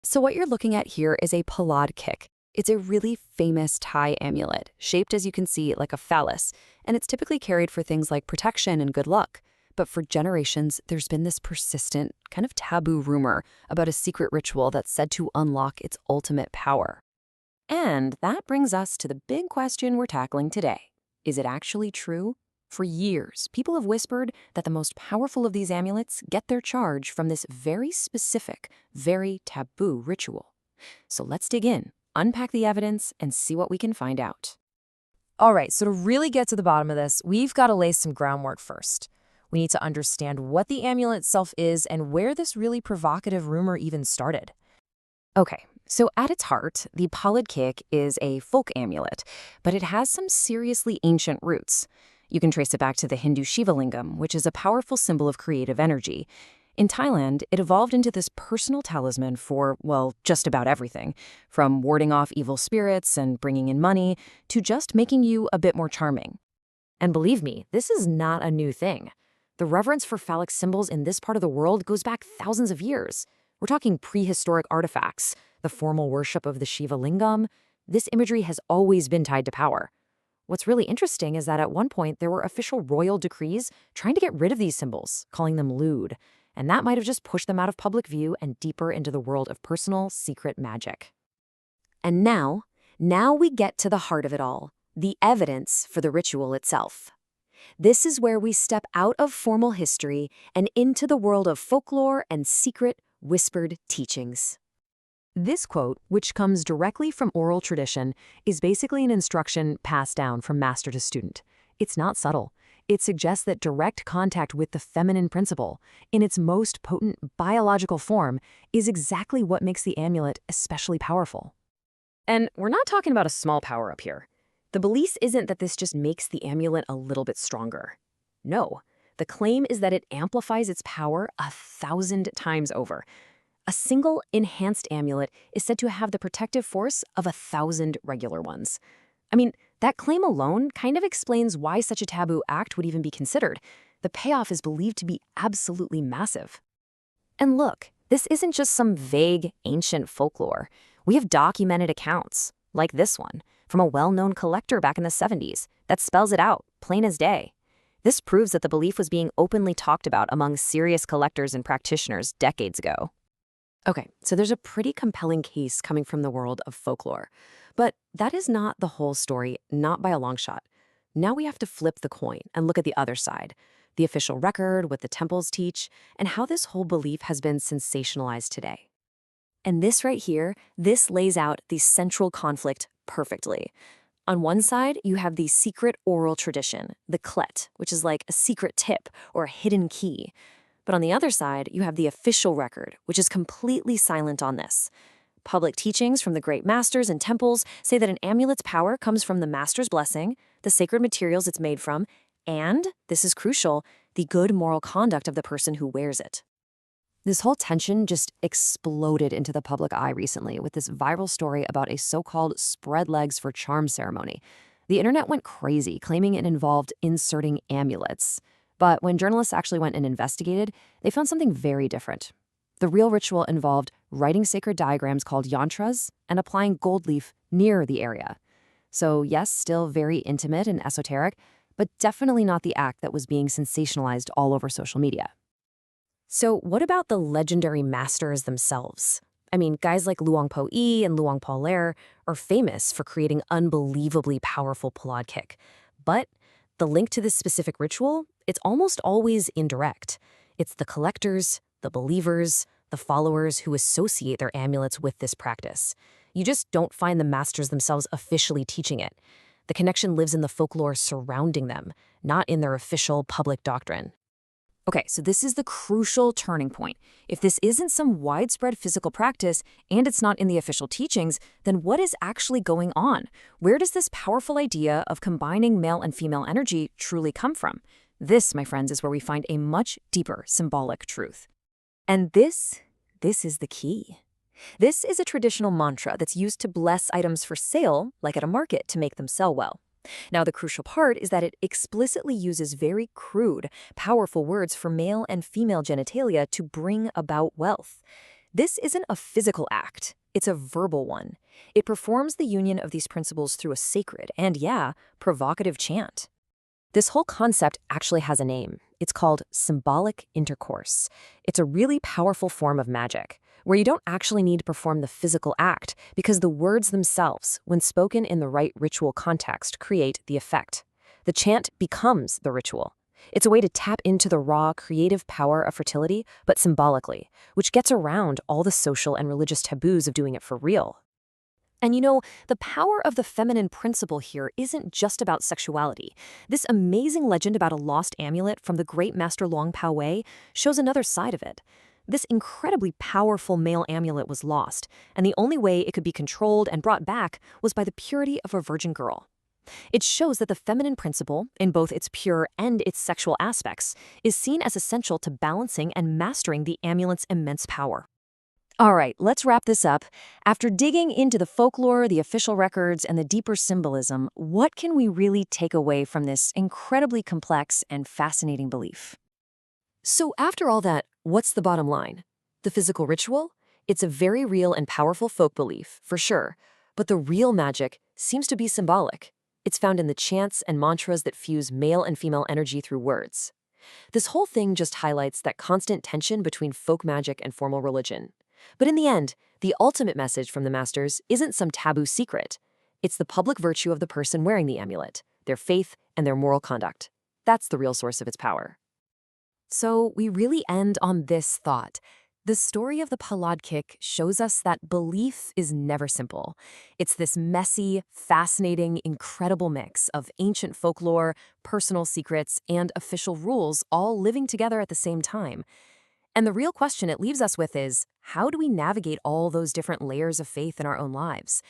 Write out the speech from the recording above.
So what you're looking at here is a Palad kick. It's a really famous Thai amulet, shaped as you can see like a phallus, and it's typically carried for things like protection and good luck. But for generations, there's been this persistent, kind of taboo rumor about a secret ritual that's said to unlock its ultimate power. And that brings us to the big question we're tackling today. Is it actually true? For years, people have whispered that the most powerful of these amulets get their charge from this very specific, very taboo ritual. So let's dig in, unpack the evidence, and see what we can find out. All right, so to really get to the bottom of this, we've got to lay some groundwork first. We need to understand what the amulet itself is and where this really provocative rumor even started. Okay, so at its heart, the Palad kick is a folk amulet, but it has some seriously ancient roots. You can trace it back to the Hindu Shiva lingam, which is a powerful symbol of creative energy. In Thailand, it evolved into this personal talisman for, well, just about everything, from warding off evil spirits and bringing in money to just making you a bit more charming. And believe me, this is not a new thing. The reverence for phallic symbols in this part of the world goes back thousands of years. We're talking prehistoric artifacts, the formal worship of the Shiva lingam. This imagery has always been tied to power. What's really interesting is that at one point there were official royal decrees trying to get rid of these symbols, calling them lewd, and that might have just pushed them out of public view and deeper into the world of personal, secret magic. And now we get to the heart of it all, the evidence for the ritual itself. This is where we step out of formal history and into the world of folklore and secret, whispered teachings. This quote, which comes directly from oral tradition, is basically an instruction passed down from master to student. It's not subtle. It suggests that direct contact with the feminine principle, in its most potent biological form, is exactly what makes the amulet especially powerful. And we're not talking about a small power up here. The belief isn't that this just makes the amulet a little bit stronger. No, the claim is that it amplifies its power 1,000 times over. A single enhanced amulet is said to have the protective force of 1,000 regular ones. I mean, that claim alone kind of explains why such a taboo act would even be considered. The payoff is believed to be absolutely massive. And look, this isn't just some vague, ancient folklore. We have documented accounts, like this one, from a well-known collector back in the 70s, that spells it out, plain as day. This proves that the belief was being openly talked about among serious collectors and practitioners decades ago. Okay, so there's a pretty compelling case coming from the world of folklore. But that is not the whole story, not by a long shot. Now we have to flip the coin and look at the other side, the official record, what the temples teach, and how this whole belief has been sensationalized today. And this right here, this lays out the central conflict perfectly. On one side, you have the secret oral tradition, the klet, which is like a secret tip or a hidden key. But on the other side, you have the official record, which is completely silent on this. Public teachings from the great masters and temples say that an amulet's power comes from the master's blessing, the sacred materials it's made from, and, this is crucial, the good moral conduct of the person who wears it. This whole tension just exploded into the public eye recently with this viral story about a so-called spread legs for charm ceremony. The internet went crazy, claiming it involved inserting amulets. But when journalists actually went and investigated, they found something very different. The real ritual involved writing sacred diagrams called yantras and applying gold leaf near the area. So yes, still very intimate and esoteric, but definitely not the act that was being sensationalized all over social media. So what about the legendary masters themselves? I mean, guys like Luang Por Yi and Luang Por Ler are famous for creating unbelievably powerful Palad kick. But the link to this specific ritual, it's almost always indirect. It's the collectors, the believers, the followers who associate their amulets with this practice. You just don't find the masters themselves officially teaching it. The connection lives in the folklore surrounding them, not in their official public doctrine. Okay, so this is the crucial turning point. If this isn't some widespread physical practice and it's not in the official teachings, then what is actually going on? Where does this powerful idea of combining male and female energy truly come from? This, my friends, is where we find a much deeper symbolic truth. And this is the key. This is a traditional mantra that's used to bless items for sale, like at a market, to make them sell well. Now, the crucial part is that it explicitly uses very crude, powerful words for male and female genitalia to bring about wealth. This isn't a physical act, it's a verbal one. It performs the union of these principles through a sacred and, yeah, provocative chant. This whole concept actually has a name. It's called symbolic intercourse. It's a really powerful form of magic, where you don't actually need to perform the physical act because the words themselves, when spoken in the right ritual context, create the effect. The chant becomes the ritual. It's a way to tap into the raw, creative power of fertility, but symbolically, which gets around all the social and religious taboos of doing it for real. And the power of the feminine principle here isn't just about sexuality. This amazing legend about a lost amulet from the great master Luang Pao Wei shows another side of it. This incredibly powerful male amulet was lost, and the only way it could be controlled and brought back was by the purity of a virgin girl. It shows that the feminine principle, in both its pure and its sexual aspects, is seen as essential to balancing and mastering the amulet's immense power. All right, let's wrap this up. After digging into the folklore, the official records, and the deeper symbolism, what can we really take away from this incredibly complex and fascinating belief? So after all that, what's the bottom line? The physical ritual? It's a very real and powerful folk belief, for sure. But the real magic seems to be symbolic. It's found in the chants and mantras that fuse male and female energy through words. This whole thing just highlights that constant tension between folk magic and formal religion. But in the end, the ultimate message from the masters isn't some taboo secret. It's the public virtue of the person wearing the amulet, their faith, and their moral conduct. That's the real source of its power. So we really end on this thought. The story of the Paladkik shows us that belief is never simple. It's this messy, fascinating, incredible mix of ancient folklore, personal secrets, and official rules all living together at the same time. And the real question it leaves us with is, how do we navigate all those different layers of faith in our own lives?